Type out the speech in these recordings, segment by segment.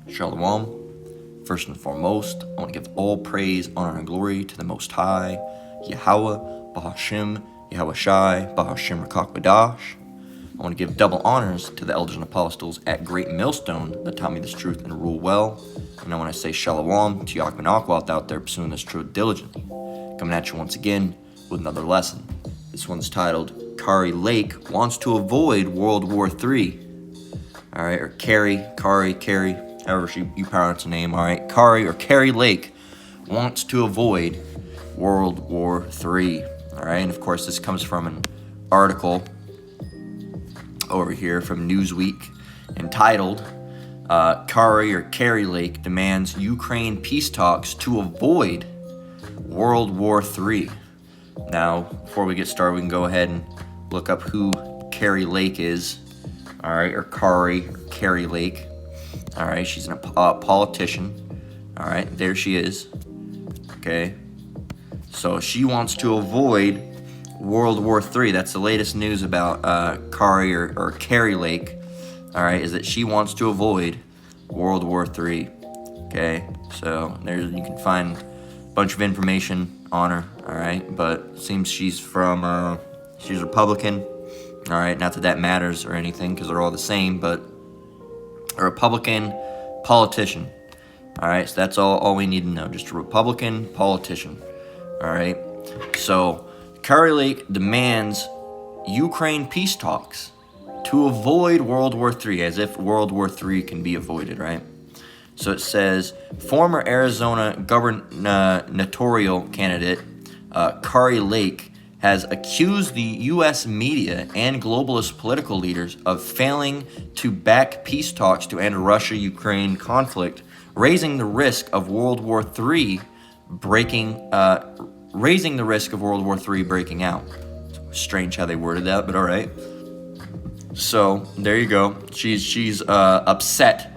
Shalom. First and foremost, I want to give all praise, honor, and glory to the Most High, Yahweh, Bahashim, Yahweh Shai, Bahashim Rakak Badash. I want to give double honors to the elders and apostles at Great Millstone that taught me this truth and rule well. And I want to say shalom to Yaakov and Akwalt out there pursuing this truth diligently. Coming at you once again with another lesson. This one's titled, Kari Lake Wants to Avoid World War III. Alright, or Kari, however you pronounce the name, alright. Kari or Kari Lake wants to avoid World War III. Alright, and of course this comes from an article over here from Newsweek entitled, Kari or Kari Lake demands Ukraine peace talks to avoid World War III. Now, before we get started, we can go ahead and look up who Kari Lake is. Alright, or Kari Lake. Alright, she's a politician. Alright, there she is. Okay. So she wants to avoid World War III. That's the latest news about Kari or Kari Lake. Alright, is that she wants to avoid World War III. Okay, so there you can find a bunch of information on her. Alright, but it seems she's she's Republican. Alright, not that matters or anything because they're all the same, but a Republican politician. Alright, so that's all we need to know. Just a Republican politician. Alright, so Kari Lake demands Ukraine peace talks to avoid World War III, as if World War III can be avoided, right? So it says, former Arizona gubernatorial candidate Kari Lake has accused the U.S. media and globalist political leaders of failing to back peace talks to end Russia-Ukraine conflict, raising the risk of World War III breaking out. Strange how they worded that, but all right. So there you go. She's upset.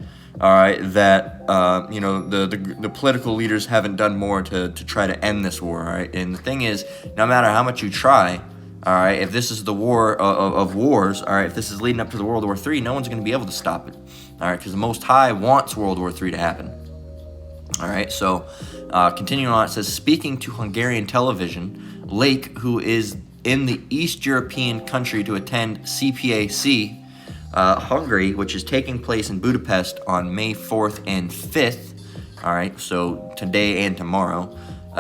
All right, that the political leaders haven't done more to try to end this war. All right, and the thing is, no matter how much you try, all right, if this is the war of wars, all right, if this is leading up to the World War III, no one's going to be able to stop it. All right, because the Most High wants World War III to happen. All right, so continuing on, it says, speaking to Hungarian television, Lake, who is in the East European country to attend CPAC, Hungary, which is taking place in Budapest on May 4th and 5th, all right, so today and tomorrow,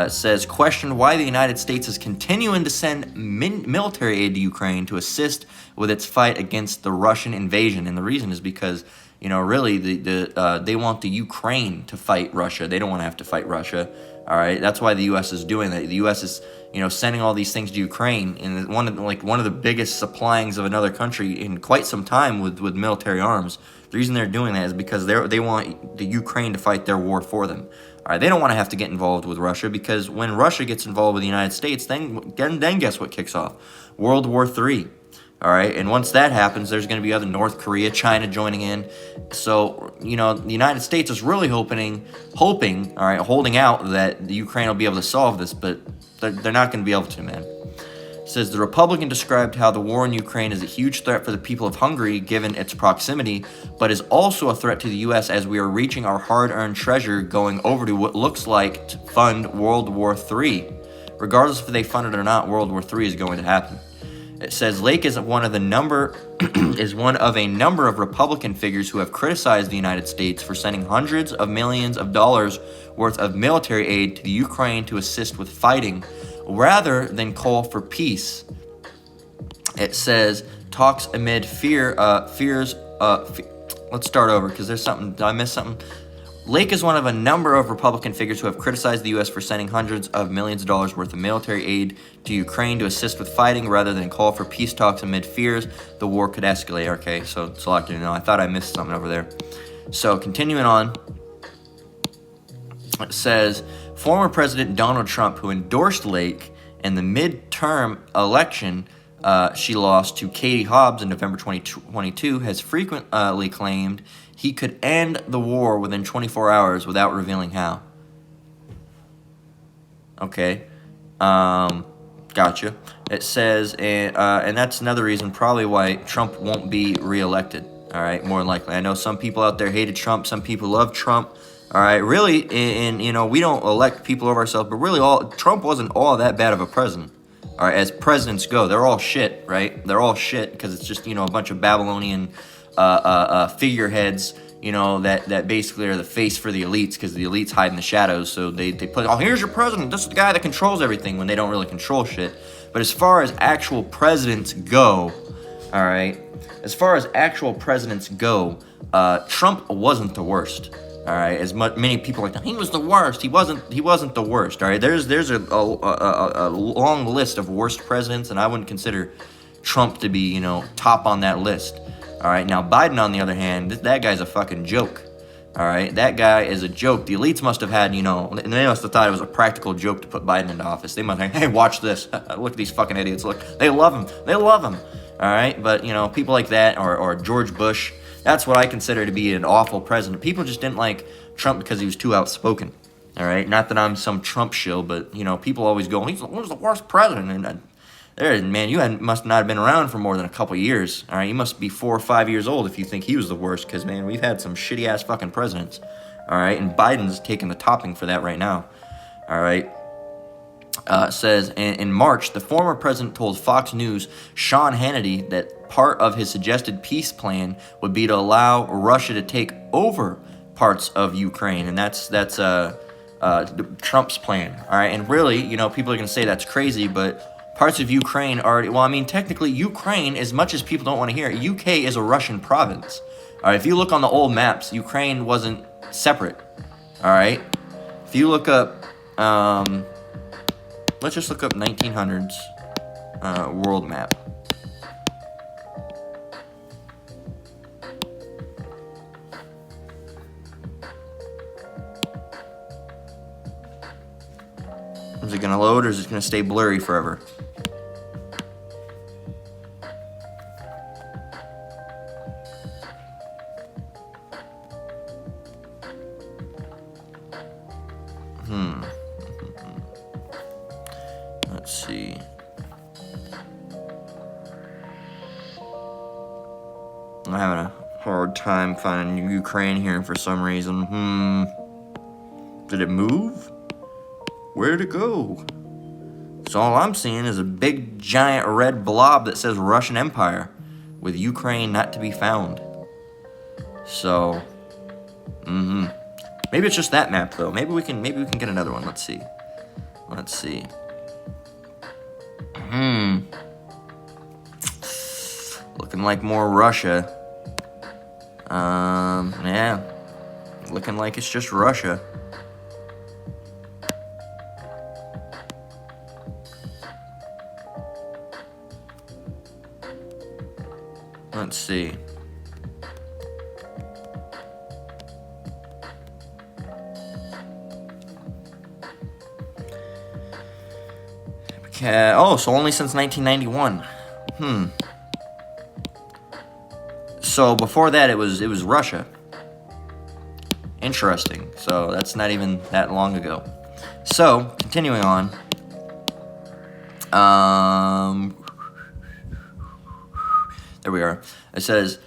says, questioned why the United States is continuing to send military aid to Ukraine to assist with its fight against the Russian invasion. And the reason is because, really, they want the Ukraine to fight Russia. They don't want to have to fight Russia, all right? That's why the U.S. is doing that. The U.S. is, sending all these things to Ukraine, and one of the biggest supplyings of another country in quite some time with military arms. The reason they're doing that is because they want the Ukraine to fight their war for them. All right, they don't want to have to get involved with Russia, because when Russia gets involved with the United States, then guess what kicks off? World War III. All right, and once that happens, there's going to be other North Korea, China joining in. So, the United States is really hoping, all right, holding out that the Ukraine will be able to solve this, but they're not going to be able to, man. It says, the Republican described how the war in Ukraine is a huge threat for the people of Hungary, given its proximity, but is also a threat to the U.S. as we are reaching our hard-earned treasure going over to what looks like to fund World War III. Regardless if they fund it or not, World War III is going to happen. It says Lake is one of a number of Republican figures who have criticized the United States for sending hundreds of millions of dollars worth of military aid to the Ukraine to assist with fighting, rather than call for peace. It says talks amid fears. Let's start over because there's something. Did I miss something? Lake is one of a number of Republican figures who have criticized the U.S. for sending hundreds of millions of dollars worth of military aid to Ukraine to assist with fighting rather than call for peace talks amid fears the war could escalate. Okay, so it's a lot to know. I thought I missed something over there. So continuing on, it says, former President Donald Trump, who endorsed Lake in the midterm election she lost to Katie Hobbs in November 2022, has frequently claimed he could end the war within 24 hours without revealing how. Okay. Gotcha. It says, and that's another reason probably why Trump won't be reelected. All right, more than likely. I know some people out there hated Trump. Some people love Trump. All right, really, and we don't elect people over ourselves, but really, Trump wasn't all that bad of a president. All right, as presidents go, they're all shit, right? They're all shit because it's just a bunch of Babylonian figureheads. That basically are the face for the elites, because the elites hide in the shadows. So they put, oh, here's your president. This is the guy that controls everything, when they don't really control shit. But as far as actual presidents go, all right, Trump wasn't the worst. All right, many people like, he was the worst. He wasn't the worst. All right, there's a long list of worst presidents, and I wouldn't consider Trump to be top on that list. All right, now Biden, on the other hand, that guy's a fucking joke. All right, that guy is a joke. The elites must have had, they must have thought it was a practical joke to put Biden into office. They must think, hey, watch this. Look at these fucking idiots. Look, they love him. All right, but, people like that, or George Bush, that's what I consider to be an awful president. People just didn't like Trump because he was too outspoken. All right, not that I'm some Trump shill, but, people always go, he's the worst president. And man, you must not have been around for more than a couple years. All right, you must be 4 or 5 years old if you think he was the worst, because, man, we've had some shitty-ass fucking presidents. All right, and Biden's taking the topping for that right now. All right. It says, in March, the former president told Fox News' Sean Hannity that part of his suggested peace plan would be to allow Russia to take over parts of Ukraine, and that's Trump's plan. All right, and really, people are going to say that's crazy, but parts of Ukraine are, technically Ukraine, as much as people don't want to hear it, UK is a Russian province. All right, if you look on the old maps, Ukraine wasn't separate. All right, if you look up, let's just look up 1900s world map. Is it going to load, or is it going to stay blurry forever? Let's see. I'm having a hard time finding Ukraine here for some reason. Did it move? Where'd it go? So all I'm seeing is a big giant red blob that says Russian Empire, with Ukraine not to be found. So, maybe it's just that map though. Maybe we can get another one. Let's see. Looking like more Russia. Yeah. Looking like it's just Russia. Let's see. Okay. Oh, so only since 1991. So before that, it was Russia. Interesting. So that's not even that long ago. So continuing on. There we are. It says,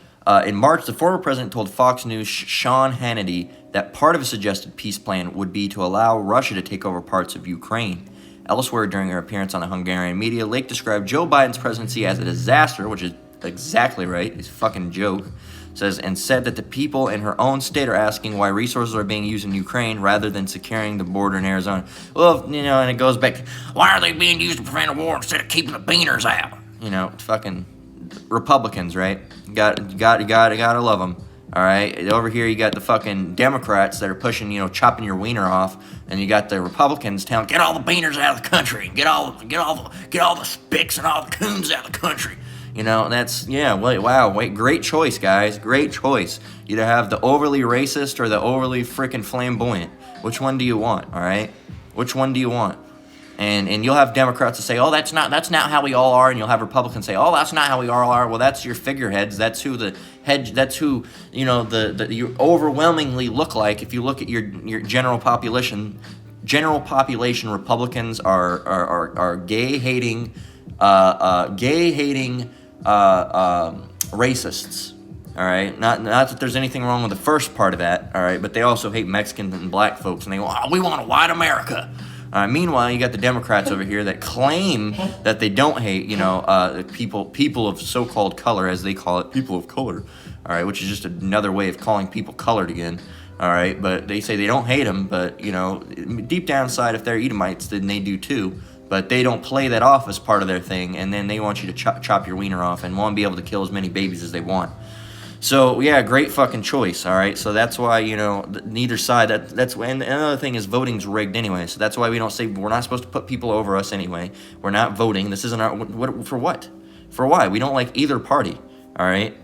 in March, the former president told Fox News' Sean Hannity that part of a suggested peace plan would be to allow Russia to take over parts of Ukraine. Elsewhere, during her appearance on the Hungarian media, Lake described Joe Biden's presidency as a disaster, which is exactly right. It's a fucking joke. Says, and said that the people in her own state are asking why resources are being used in Ukraine rather than securing the border in Arizona. Well, and it goes back, why are they being used to prevent a war instead of keeping the beaners out? Fucking Republicans, right? Gotta love them. All right, over here you got the fucking Democrats that are pushing, chopping your wiener off, and you got the Republicans telling, get all the beaners out of the country, get all the spicks and all the coons out of the country. Great choice, guys, great choice. Either have the overly racist or the overly freaking flamboyant. Which one do you want? All right, which one do you want? And you'll have Democrats that say, oh, that's not how we all are, and you'll have Republicans say, oh, that's not how we all are. Well, that's your figureheads. That's who you overwhelmingly look like. If you look at your general population, general population, Republicans are gay-hating, racists. All right, not that there's anything wrong with the first part of that. All right, but they also hate Mexicans and black folks, and they go, we want a white America. Meanwhile, you got the Democrats over here that claim that they don't hate, people of so-called color, as they call it, people of color. All right, which is just another way of calling people colored again. All right, but they say they don't hate them, but deep down inside, if they're Edomites, then they do too. But they don't play that off as part of their thing, and then they want you to chop your wiener off and want to be able to kill as many babies as they want. So yeah, great fucking choice. All right, so that's why neither side. That's and another thing is voting's rigged anyway. So that's why we don't say we're not supposed to put people over us anyway. We're not voting. This isn't our for what? For why? We don't like either party. All right,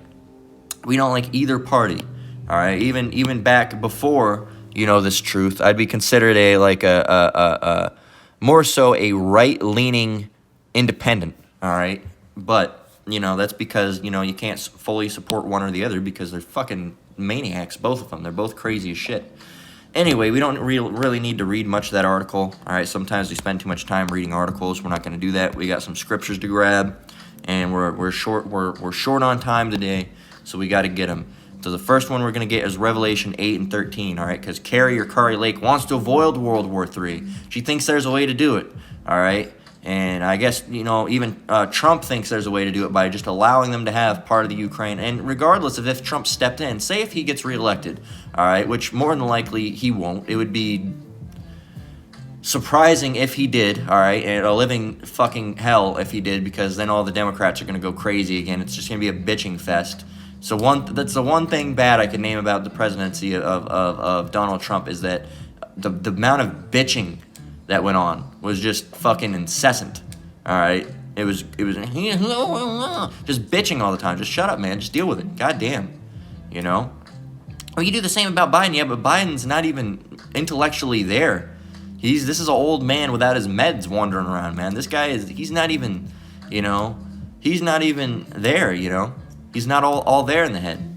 we don't like either party. All right, even back before this truth, I'd be considered a more so a right-leaning independent. All right, but. That's because, you can't fully support one or the other because they're fucking maniacs, both of them. They're both crazy as shit. Anyway, we don't really need to read much of that article. All right, sometimes we spend too much time reading articles. We're not going to do that. We got some scriptures to grab, and we're short on time today, so we got to get them. So the first one we're going to get is Revelation 8 and 13, all right, because Kari Lake wants to avoid World War III. She thinks there's a way to do it, all right? And I guess, even Trump thinks there's a way to do it by just allowing them to have part of the Ukraine. And regardless of if Trump stepped in, say if he gets reelected, all right, which more than likely he won't. It would be surprising if he did, all right, and a living fucking hell if he did, because then all the Democrats are going to go crazy again. It's just going to be a bitching fest. So that's the one thing bad I can name about the presidency of Donald Trump is that the amount of bitching that went on was just fucking incessant. All right, it was just bitching all the time. Just shut up, man. Just deal with it. God damn, Well, you do the same about Biden, yeah, but Biden's not even intellectually there. This is an old man without his meds wandering around, man. This guy he's not even there. He's not all there in the head.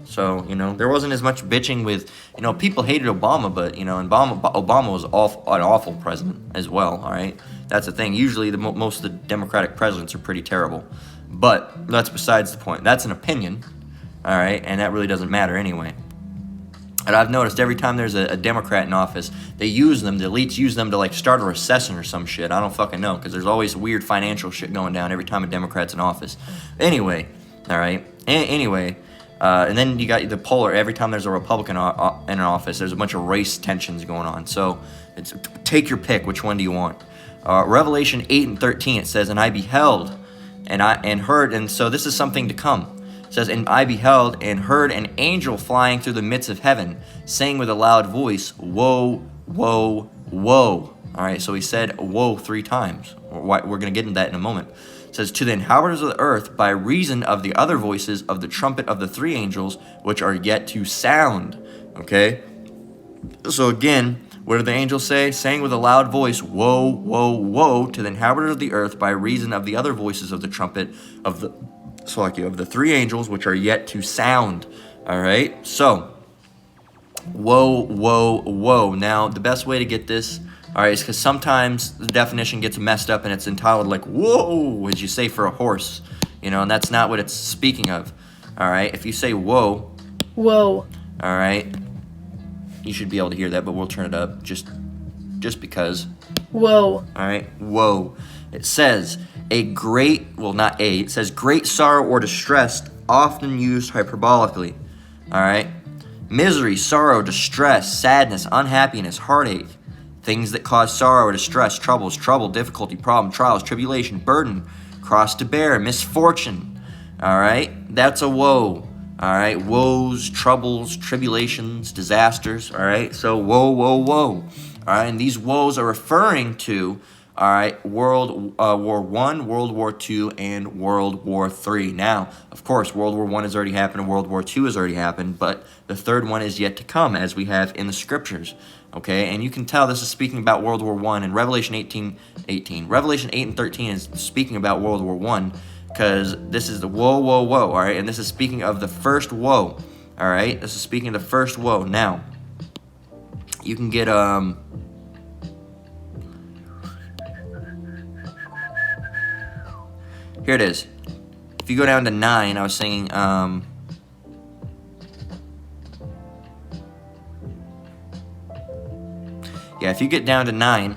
So, there wasn't as much bitching with, people hated Obama, but, and Obama was an awful president as well, all right? That's the thing. Usually, most of the Democratic presidents are pretty terrible, but that's besides the point. That's an opinion, all right, and that really doesn't matter anyway. And I've noticed every time there's a Democrat in office, the elites use them to, start a recession or some shit. I don't fucking know, because there's always weird financial shit going down every time a Democrat's in office. Anyway, all right, and then you got the polar. Every time there's a Republican in office, there's a bunch of race tensions going on. So take your pick. Which one do you want? Revelation 8 and 13, it says, and I beheld and heard, and so this is something to come. It says, and I beheld and heard an angel flying through the midst of heaven, saying with a loud voice, woe, woe, woe. All right, so he said woe 3 times. We're going to get into that in a moment. It says, to the inhabitants of the earth, by reason of the other voices of the trumpet of the 3 angels, which are yet to sound. Okay? So again, what did the angels say? Saying with a loud voice, woe, woe, woe, to the inhabitants of the earth, by reason of the other voices of the trumpet of the 3 angels, which are yet to sound. All right? So, woe, woe, woe. Now, the best way to get this, all right, is because sometimes the definition gets messed up and it's entitled like, whoa, as you say for a horse, and that's not what it's speaking of. All right, if you say whoa, all right, you should be able to hear that, but we'll turn it up just because. Whoa. All right, whoa. It says it says great sorrow or distress, often used hyperbolically. All right, misery, sorrow, distress, sadness, unhappiness, heartache. Things that cause sorrow, distress, trouble, difficulty, problem, trials, tribulation, burden, cross to bear, misfortune. All right? That's a woe. All right? Woes, troubles, tribulations, disasters. All right? So woe, woe, woe. All right? And these woes are referring to, all right, World War I, World War II, and World War III. Now, of course, World War I has already happened and World War II has already happened, but the third one is yet to come, as we have in the scriptures. Okay, and you can tell this is speaking about World War I, and Revelation 18. Revelation 8 and 13 is speaking about World War I, because this is the woe, woe, woe, all right? And this is speaking of the first woe, all right? This is speaking of the first woe. Now, you can get, Here it is. If you go down to 9, I was saying, yeah, if you get down to 9,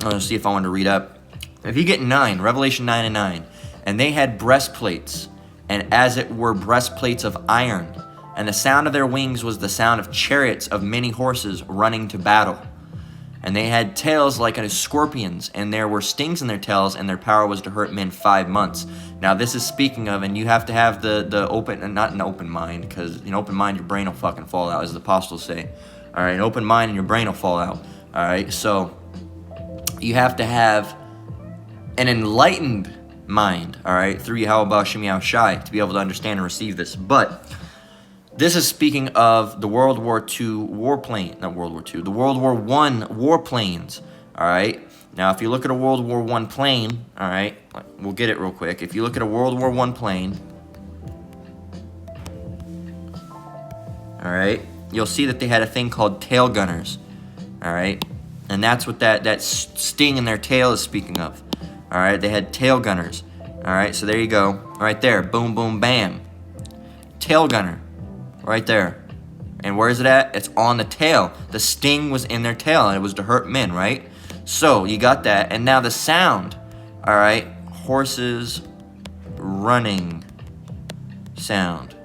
let's see if I want to read up. If you get 9, Revelation 9 and 9, and they had breastplates, and as it were breastplates of iron, and the sound of their wings was the sound of chariots of many horses running to battle. And they had tails like unto scorpions, and there were stings in their tails, and their power was to hurt men 5 months. Now this is speaking of, and you have to have the open, not an open mind, because in open mind your brain will fucking fall out, as the apostles say. All right, an open mind and your brain will fall out. All right, so you have to have an enlightened mind, all right, through Yahweh Shem Shai, to be able to understand and receive this. But this is speaking of the World War II warplane, not World War II, the World War I warplanes, all right? Now, if you look at a World War I plane, all right, we'll get it real quick. If you look at a World War I plane, all right, you'll see that they had a thing called tail gunners, all right? And that's what that sting in their tail is speaking of, all right? They had tail gunners, all right? So there you go, right there, boom, boom, bam. Tail gunner. Right there. And where is it at? It's on the tail. The sting was in their tail, and it was to hurt men, right? So, you got that. And now the sound. All right. Horses running sound.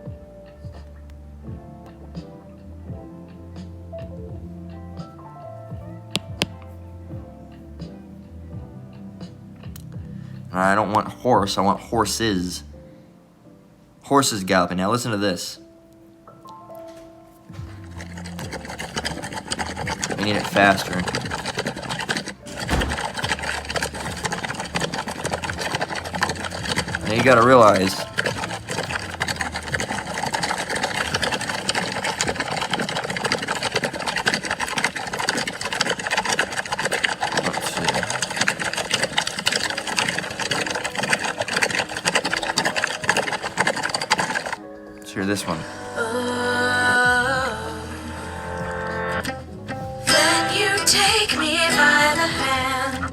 I don't want horse. I want horses. Horses galloping. Now, listen to this. We need it faster. Now you gotta realize, let's see. Let's hear this one. Take me by the hand.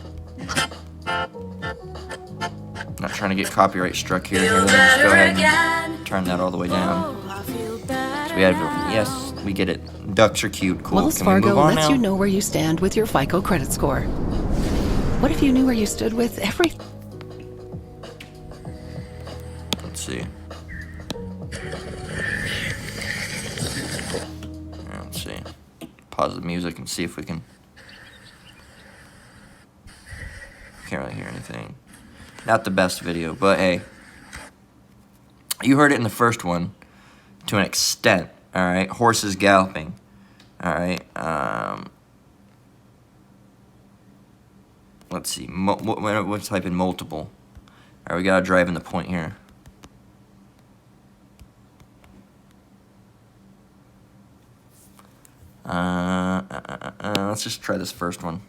Not trying to get copyright struck here. Let me just go ahead and turn that all the way down. So we have, yes, we get it. Ducks are cute. Cool. Wells Can we Fargo move on lets now? you know where you stand with your FICO credit score. What if you knew where you stood with every... Let's see. Let's see. Pause the music and see if we can... Can't really hear anything. Not the best video, but hey. You heard it in the first one to an extent, alright? Horses galloping, alright? Let's see. We'll type in multiple. Alright, we gotta drive in the point here. Let's just try this first one.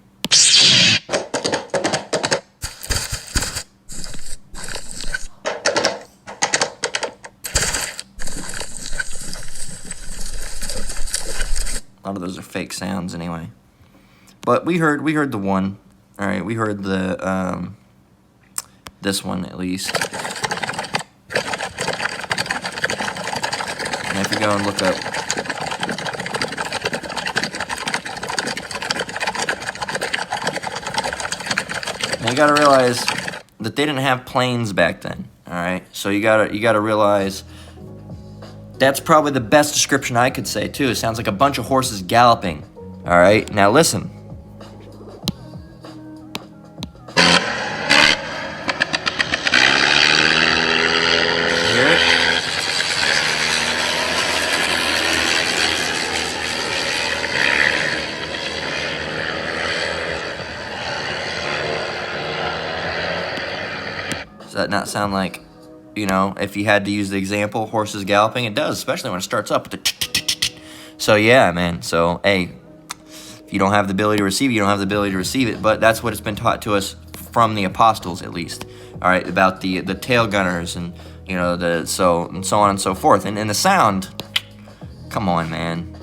A lot of those are fake sounds anyway. But we heard the one. All right, we heard the this one at least. And if you go and look up, now you gotta realize that they didn't have planes back then. All right, so you gotta realize. That's probably the best description I could say, too. It sounds like a bunch of horses galloping. All right, now listen. Hear it? Does that not sound like... You know, if you had to use the example, horses galloping, it does, especially when it starts up with the So, yeah, man. So, hey, if you don't have the ability to receive it, you don't have the ability to receive it. But that's what it's been taught to us from the apostles, at least. All right, about the tail gunners and, you know, so on and so forth. And the sound, come on, man.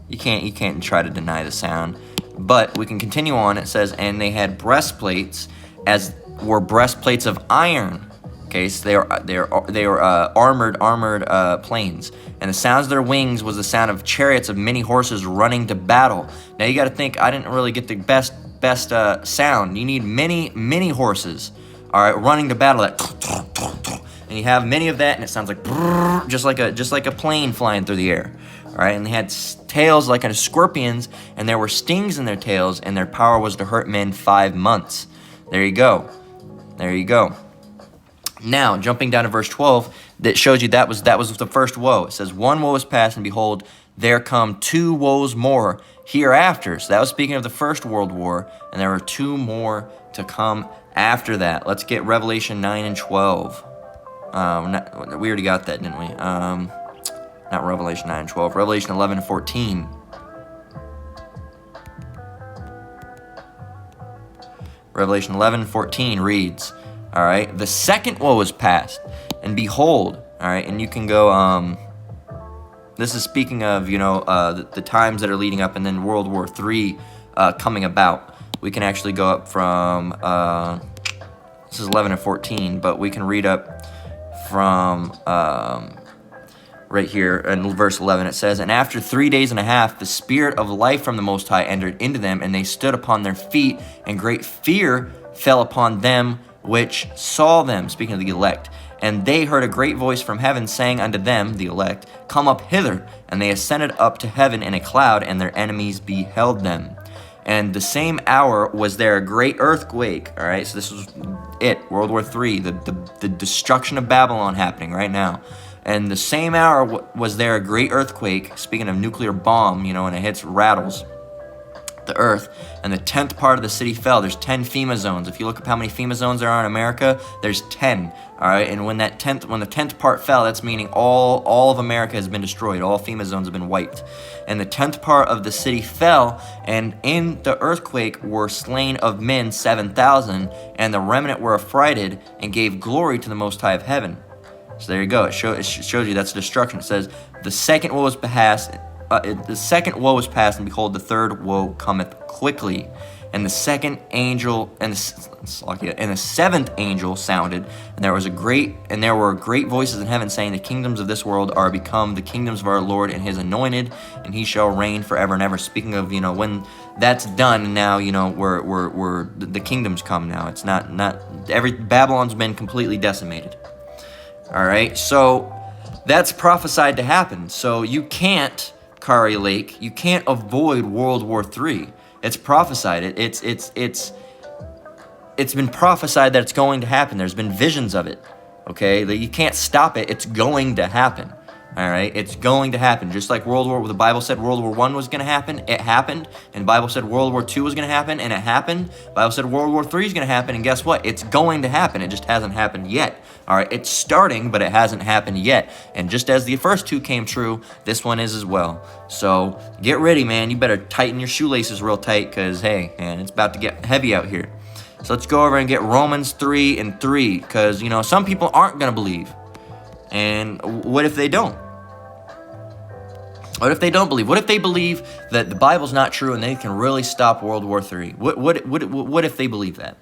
You can't try to deny the sound. But we can continue on. It says, and they had breastplates as wore breastplates of iron. Okay, so they were armored planes, and the sounds of their wings was the sound of chariots of many horses running to battle. Now you got to think, I didn't really get the best sound. You need many horses, all right, running to battle. And you have many of that, and it sounds like just like a plane flying through the air. All right, and they had tails like a scorpions, and there were stings in their tails, and their power was to hurt men 5 months. There you go. There you go. Now, jumping down to verse 12, that shows you that was the first woe. It says, one woe is past, and behold, there come 2 woes more hereafter. So that was speaking of the First World War, and there were 2 more to come after that. Let's get Revelation 9 and 12. We already got that, didn't we? Not Revelation 9 and 12. Revelation 11 and 14. Revelation 11 and 14 reads, all right, the second woe is past, and behold, all right, and you can go, this is speaking of, the times that are leading up, and then World War III coming about. We can actually go up from, this is 11 and 14, but we can read up from right here in verse 11. It says, and after 3 days and a half, the Spirit of life from the Most High entered into them, and they stood upon their feet, and great fear fell upon them which saw them, speaking of the elect. And they heard a great voice from heaven saying unto them, the elect, come up hither. And they ascended up to heaven in a cloud, and their enemies beheld them. And the same hour was there a great earthquake. All right, so this was it, World War III, the destruction of Babylon happening right now. And the same hour was there a great earthquake, speaking of nuclear bomb, and it rattles the earth, and the 10th part of the city fell. There's 10 FEMA zones. If you look up how many FEMA zones there are in America, there's 10. All right, and when the 10th part fell, that's meaning all of America has been destroyed. All FEMA zones have been wiped. And the 10th part of the city fell, and in the earthquake were slain of men 7,000, and the remnant were affrighted and gave glory to the Most High of heaven. So there you go. It shows you that's destruction. It says the second woe is past. The second woe is past, and behold, the third woe cometh quickly. And the second angel and the seventh angel sounded, and there were great voices in heaven saying, the kingdoms of this world are become the kingdoms of our Lord and his anointed, and he shall reign forever and ever. Speaking of, when that's done, now we're the kingdoms come now. It's not Babylon's been completely decimated. All right, so that's prophesied to happen. So you can't, Kari Lake, you can't avoid World War III. It's prophesied. It's been prophesied that it's going to happen. There's been visions of it. Okay, that you can't stop it. It's going to happen. All right, it's going to happen. Just like the Bible said World War I was going to happen, it happened. And the Bible said World War II was going to happen, and it happened. The Bible said World War III is going to happen, and guess what? It's going to happen. It just hasn't happened yet. All right, it's starting, but it hasn't happened yet. And just as the first 2 came true, this one is as well. So get ready, man. You better tighten your shoelaces real tight, because, hey, man, it's about to get heavy out here. So let's go over and get Romans 3 and 3, because, some people aren't going to believe. And what if they don't? What if they don't believe? What if they believe that the Bible's not true and they can really stop World War III? What if they believe that?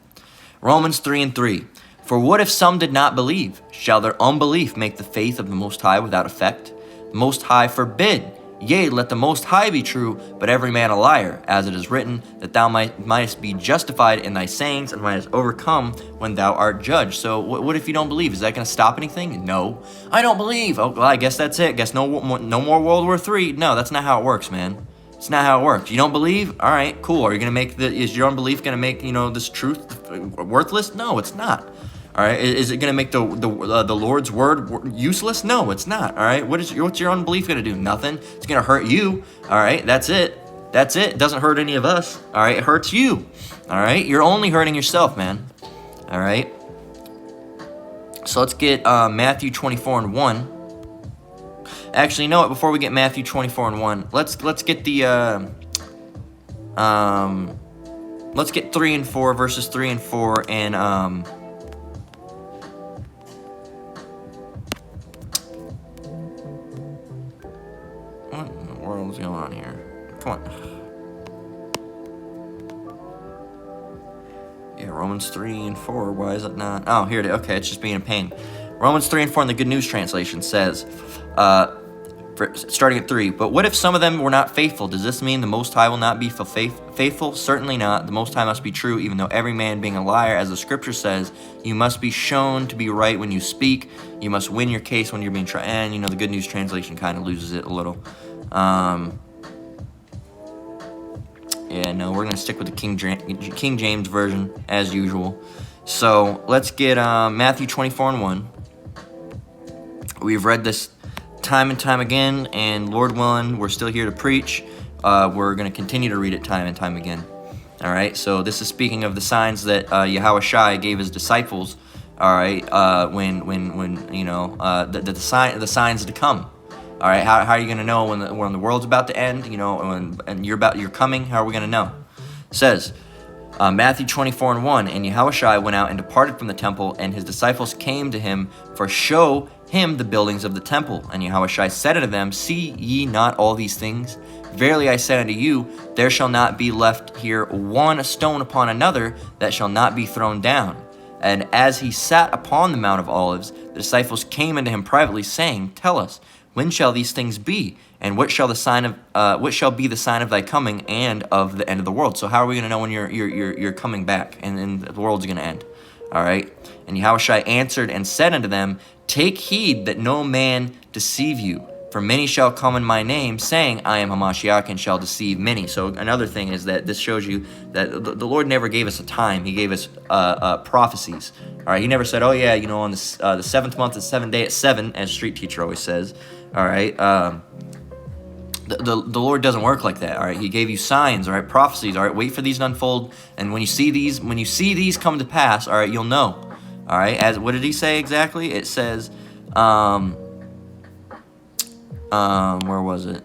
Romans 3 and 3. For what if some did not believe? Shall their unbelief make the faith of the Most High without effect? The Most High forbid. Yea, let the Most High be true, but every man a liar, as it is written, that thou mightest be justified in thy sayings, and mightest overcome when thou art judged. So what if you don't believe? Is that going to stop anything? No. I don't believe. Oh, well, I guess that's it. Guess no more World War III. No, that's not how it works, man. It's not how it works. You don't believe? All right, cool. Are you going to is your unbelief going to make, this truth worthless? No, it's not. All right, is it going to make the Lord's word useless? No, it's not. All right, what's your unbelief going to do? Nothing. It's going to hurt you. All right, that's it. That's it. It doesn't hurt any of us. All right, it hurts you. All right, you're only hurting yourself, man. All right. So let's get Matthew 24 and 1. Actually, you know what? Before we get Matthew 24 and 1, let's get the let's get 3 and 4, verses 3 and 4, and what in the world is going on here? Come on. Yeah, Romans 3 and 4. Why is it not? Oh, here it is. Okay, it's just being a pain. Romans 3 and 4 in the Good News Translation says, starting at 3, but what if some of them were not faithful? Does this mean the Most High will not be faithful? Certainly not. The Most High must be true, even though every man being a liar. As the scripture says, you must be shown to be right when you speak. You must win your case when you're being tried. And, the Good News Translation kind of loses it a little. Yeah, no, we're going to stick with the King James Version, as usual. So, let's get Matthew 24 and 1. We've read this time and time again, and Lord willing, we're still here to preach. We're going to continue to read it time and time again. All right, so this is speaking of the signs that Yahushua gave his disciples. All right, the signs to come. All right, how are you going to know when the world's about to end? And you're coming. How are we going to know? It says, Matthew 24 and 1, and Yahushua went out and departed from the temple, and his disciples came to him for show him the buildings of the temple. And Yahushua said unto them, see ye not all these things? Verily I say unto you, there shall not be left here one stone upon another that shall not be thrown down. And as he sat upon the Mount of Olives, the disciples came unto him privately, saying, tell us, when shall these things be? And what shall be the sign of thy coming and of the end of the world? So how are we going to know when you're coming back and the world's going to end? All right. And Yahushua answered and said unto them, take heed that no man deceive you. For many shall come in my name, saying, I am Hamashiach, and shall deceive many. So another thing is that this shows you that the Lord never gave us a time. He gave us prophecies. All right. He never said, oh yeah, on the 7th month, the 7th day at 7, as Street Teacher always says. All right. The Lord doesn't work like that. All right. He gave you signs. All right. Prophecies. All right. Wait for these to unfold. And when you see these come to pass, all right, you'll know. All right. What did he say exactly? It says, where was it?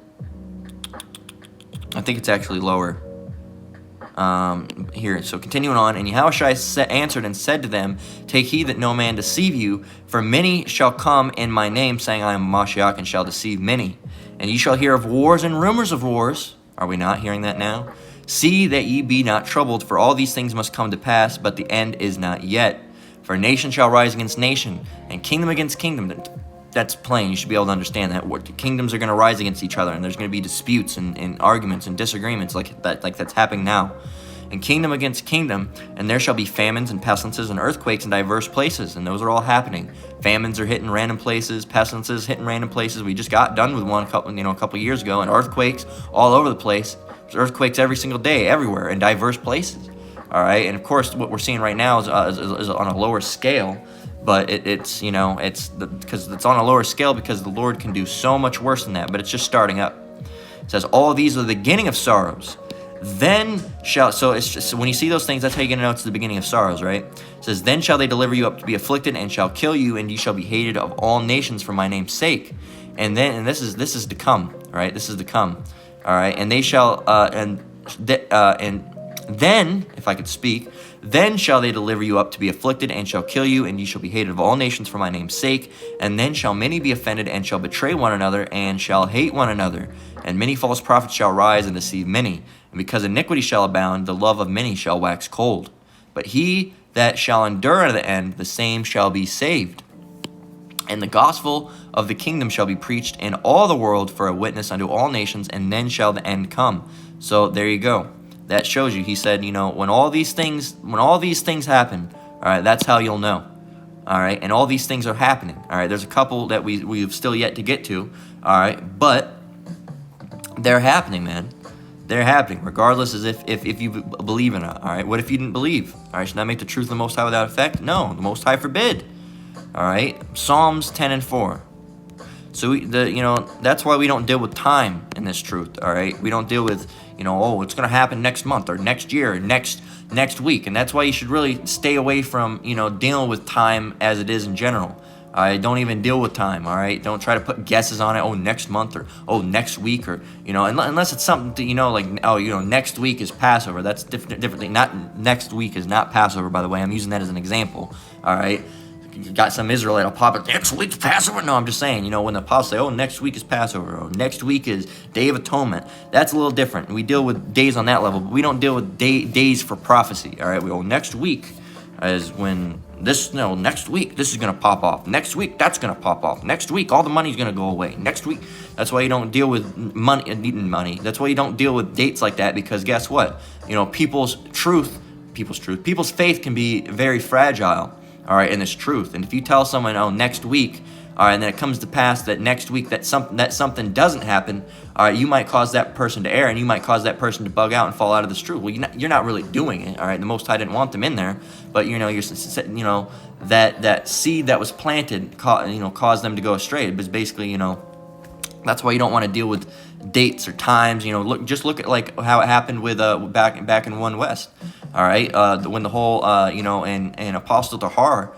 I think it's actually lower. Here, so continuing on, and Yahushua answered and said to them, take heed that no man deceive you, for many shall come in my name, saying, I am Mashiach, and shall deceive many. And ye shall hear of wars and rumors of wars. Are we not hearing that now? See that ye be not troubled, for all these things must come to pass, but the end is not yet. For nation shall rise against nation, and kingdom against kingdom. That's plain. You should be able to understand that. The kingdoms are going to rise against each other, and there's going to be disputes and arguments and disagreements like that's happening now. And kingdom against kingdom, and there shall be famines and pestilences and earthquakes in diverse places, and those are all happening. Famines are hitting random places, pestilences hitting random places. We just got done with one a couple years ago, and earthquakes all over the place. There's earthquakes every single day, everywhere, in diverse places. All right, and of course, what we're seeing right now is on a lower scale. But it's because it's on a lower scale because the Lord can do so much worse than that. But it's just starting up. It says, all of these are the beginning of sorrows. Then shall, so when you see those things, that's how you're going to know it's the beginning of sorrows, right? It says, then shall they deliver you up to be afflicted, and shall kill you, and ye shall be hated of all nations for my name's sake. And this is to come, right? This is to come, all right? And they shall, and then, if I could speak, then shall they deliver you up to be afflicted, and shall kill you, and ye shall be hated of all nations for my name's sake. And then shall many be offended, and shall betray one another, and shall hate one another. And many false prophets shall rise and deceive many. And because iniquity shall abound, the love of many shall wax cold. But he that shall endure unto the end, the same shall be saved. And the gospel of the kingdom shall be preached in all the world for a witness unto all nations, and then shall the end come. So there you go. That shows you. He said, when all these things happen, all right, that's how you'll know. All right, and all these things are happening. All right, there's a couple that we've still yet to get to. All right, but they're happening, man. They're happening, regardless as if you believe in it. All right, what if you didn't believe? All right, should that make the truth of the Most High without effect? No, the Most High forbid. All right, Psalms 10 and 4. So that's why we don't deal with time in this truth. All right, we don't deal with it's going to happen next month or next year or next week, and that's why you should really stay away from dealing with time as it is in general. All right, don't even deal with time. All right, don't try to put guesses on it. Oh, next month or next week or unless it's something to next week is Passover. That's different thing. Not next week is not Passover, by the way. I'm using that as an example. All right. You got some Israelite will pop up, next week's Passover. No, I'm just saying, when the apostles say, oh, next week is Passover, or next week is Day of Atonement, that's a little different. We deal with days on that level, but we don't deal with days for prophecy, all right? Next week, as when next week this is gonna pop off. Next week that's gonna pop off. Next week all the money's gonna go away. Next week, that's why you don't deal with money. That's why you don't deal with dates like that, because guess what? People's faith can be very fragile. All right, in this truth. And if you tell someone, oh, next week, all right, and then it comes to pass that next week that something doesn't happen, all right, you might cause that person to err, and you might cause that person to bug out and fall out of this truth. Well, you're not really doing it, all right? The Most High didn't want them in there, but that seed that was planted, caused them to go astray. It was basically, that's why you don't want to deal with dates or times. Look at like how it happened with back in One West. All right, when the whole and Apostle Tahar,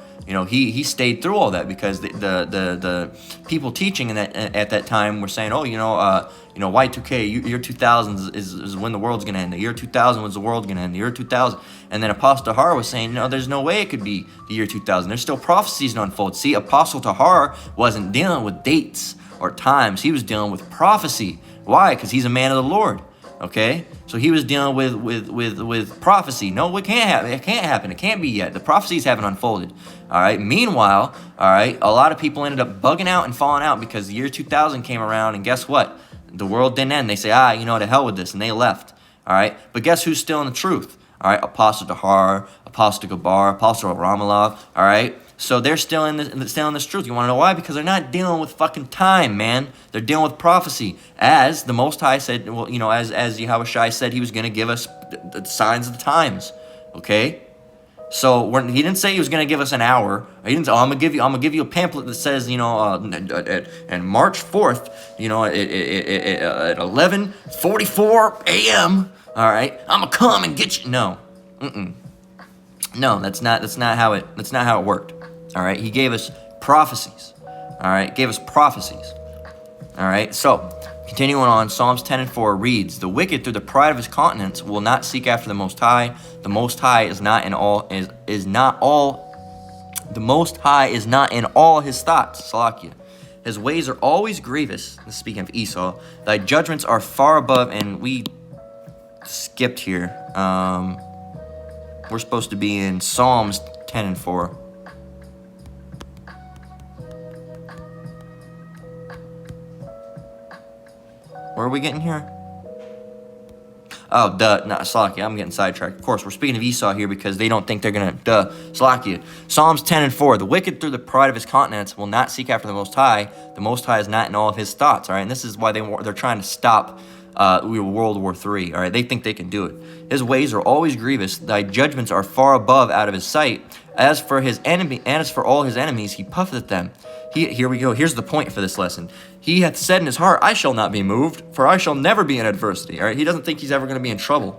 he stayed through all that, because the people teaching at that time were saying, Y2K, year 2000 is when the world's gonna end. The year 2000 was the world gonna end. The year 2000, and then Apostle Tahar was saying, there's no way it could be the year 2000. There's still prophecies to unfold. See, Apostle Tahar wasn't dealing with dates or times. He was dealing with prophecy. Why? Because he's a man of the Lord. Okay, so he was dealing with prophecy. No, it can't happen. It can't happen. It can't be yet. The prophecies haven't unfolded. All right. Meanwhile, all right, a lot of people ended up bugging out and falling out because the year 2000 came around, and guess what? The world didn't end. They say, to hell with this, and they left. All right. But guess who's still in the truth? All right, Apostle Tahar, Apostle Gabar, Apostle Ramallah. All right. So they're still in this truth. You want to know why? Because they're not dealing with fucking time, man. They're dealing with prophecy. As the Most High said, as Yahushua said, he was going to give us the signs of the times. Okay? So he didn't say he was going to give us an hour. He didn't say, I'm going to give you a pamphlet that says, and March 4th, at 11:44 a.m., all right, I'm going to come and get you. No. No, that's not how it worked. All right, he gave us prophecies. All right, All right, so continuing on, Psalms 10:4 reads, "The wicked through the pride of his countenance will not seek after the Most High. The Most High is not in all The Most High is not in all his thoughts." Salakia. "His ways are always grievous." This is speaking of Esau. "Thy judgments are far above," and we skipped here. We're supposed to be in Psalms 10:4. Where are we getting here? Oh, Salakia, I'm getting sidetracked. Of course, we're speaking of Esau here because they don't think they're going to, Salakia. Psalms 10:4, "The wicked through the pride of his countenance will not seek after the Most High. The Most High is not in all of his thoughts." All right, and this is why they're trying to stop World War III. All right, they think they can do it. "His ways are always grievous. Thy judgments are far above out of his sight. As for all his enemies, he puffeth them." Here we go. Here's the point for this lesson. "He hath said in his heart, I shall not be moved, for I shall never be in adversity." All right, he doesn't think he's ever going to be in trouble.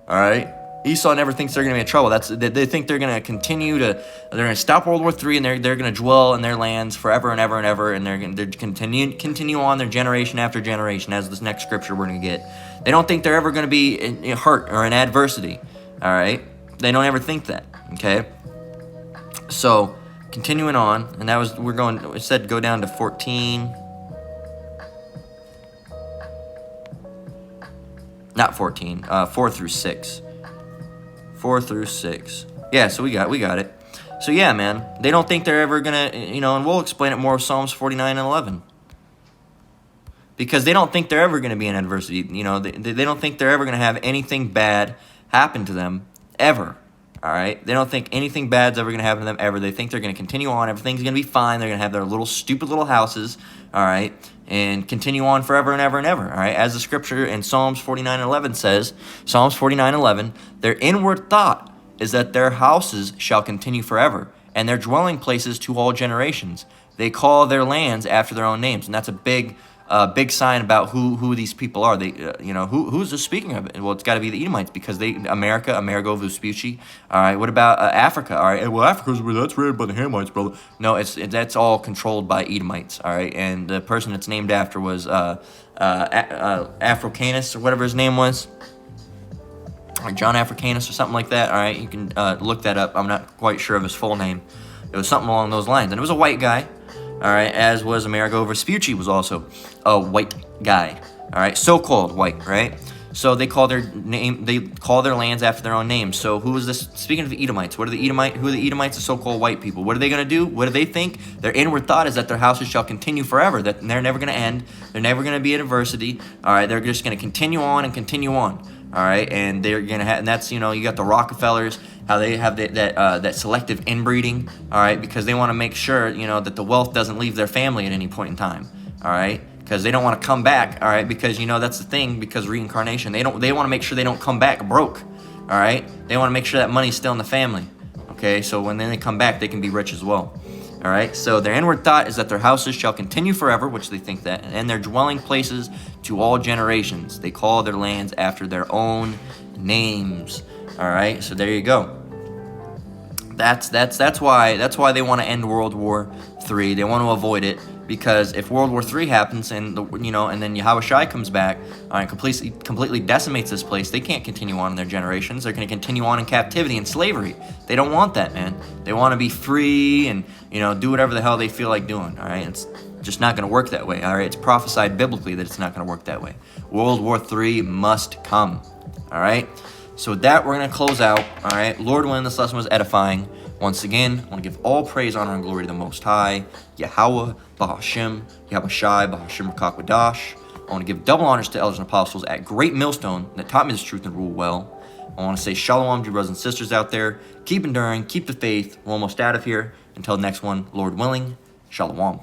All right, Esau never thinks they're going to be in trouble. They think they're going to they're going to stop World War III, and they're going to dwell in their lands forever and ever and ever, and they're going to continue on their generation after generation, as this next scripture we're going to get. They don't think they're ever going to be hurt or in adversity. All right, they don't ever think that. Okay, so continuing on, and it said go down to 14. Not 14, 4 through 6. 4 through 6. Yeah, so we got it. So yeah, man, they don't think they're ever gonna, and we'll explain it more with Psalms 49 and 11. Because they don't think they're ever gonna be in adversity. They don't think they're ever gonna have anything bad happen to them, ever. All right? They don't think anything bad's ever gonna happen to them, ever. They think they're gonna continue on, everything's gonna be fine, they're gonna have their little stupid little houses, all right, and continue on forever and ever and ever, all right? As the scripture in Psalms 49:11 says, Psalms 49:11, "Their inward thought is that their houses shall continue forever, and their dwelling places to all generations. They call their lands after their own names." And that's a big sign about who these people are. They, who's this speaking of it? Well, it's got to be the Edomites, because Amerigo Vespucci. All right, what about Africa? All right, well, Africa's that's raided by the Hamites, brother. No, that's all controlled by Edomites. All right, and the person it's named after was Africanus, or whatever his name was, or John Africanus or something like that. All right, you can look that up. I'm not quite sure of his full name. It was something along those lines, and it was a white guy. All right, as was Amerigo Vespucci, was also a white guy. All right, so-called white, right? So they call their lands after their own names. So who is this? Speaking of the Edomites, who are the Edomites? The so-called white people. What are they going to do? What do they think? Their inward thought is that their houses shall continue forever, that they're never going to end. They're never going to be in adversity. All right, they're just going to continue on and continue on. All right, and they're going to have, and that's, you got the Rockefellers, how they have that selective inbreeding. All right, because they want to make sure, that the wealth doesn't leave their family at any point in time. All right. Because they don't want to come back, all right? Because that's the thing. Because reincarnation, they want to make sure they don't come back broke, all right? They want to make sure that money's still in the family, okay? So when they come back, they can be rich as well, all right? So their inward thought is that their houses shall continue forever, which they think that, and their dwelling places to all generations. They call their lands after their own names, all right? So there you go. That's why they want to end World War III. They want to avoid it. Because if World War III happens and and then Yahweh Shai comes back and completely decimates this place, they can't continue on in their generations. They're going to continue on in captivity and slavery. They don't want that, man. They want to be free and do whatever the hell they feel like doing. All right, it's just not going to work that way. All right, it's prophesied biblically that it's not going to work that way. World War III must come. All right. So with that, we're going to close out. All right. Lord willing, this lesson was edifying. Once again, I want to give all praise, honor, and glory to the Most High, Yahweh, Bahashim, Yahweh Shai, Bahashim Rakakwadash. I want to give double honors to elders and apostles at Great Millstone that taught me this truth and rule well. I want to say shalom to your brothers and sisters out there. Keep enduring, keep the faith. We're almost out of here. Until the next one, Lord willing, shalom.